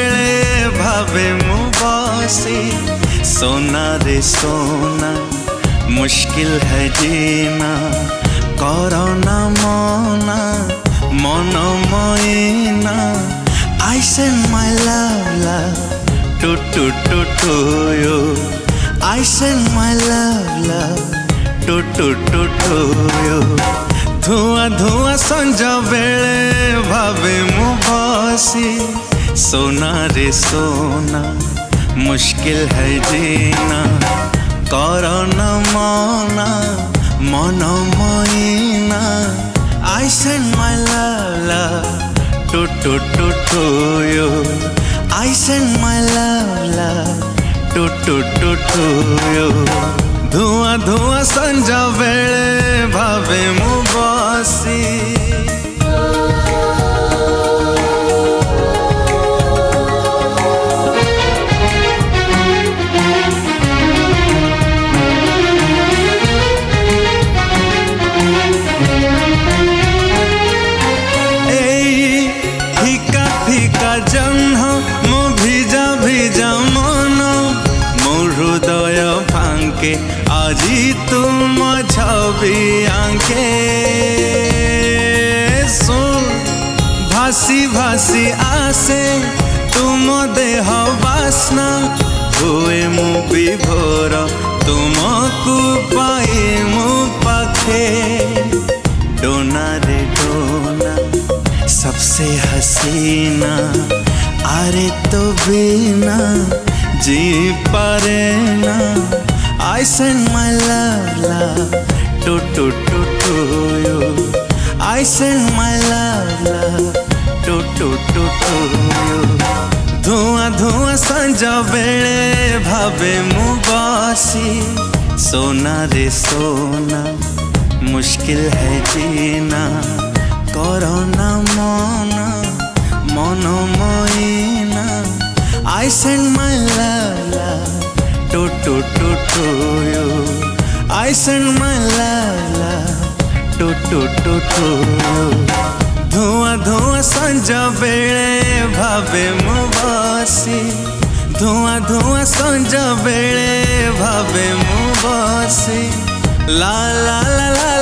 बेले भावे मु बसी सोना रे सोना मुश्किल है जीना करना मना मन मईना I send my love to you I send my love to you धुआं धुआं संजा बेले भावे मु बसी सोना रे सोना मुश्किल है जीना करना मना मन मईना I send my love to you I send my love to you धुआं धुआं संजा बेले भावे मु बसी जन्ह मो भिजा भिजा मन मो हृदय भांके आजी तुम छवि आंके सुन भासी भासी आसे तुम देह वासना हुए मु विभोर तुमको पाए मु पाखे डोना रे डोना सबसे हसीना अरे तो बिना जी पारे ना I send my love to you I send my love to you धुआं धुआं संजा बेले भावे मु बसी सोना रे सोना मुश्किल है जीना करना मना मन मईना I send my love to you I send my love to you धुआं धुआं संजा बेले भावे मु बसी धुआं धुआं संजा बेले भावे मु बसी ला ला ला ला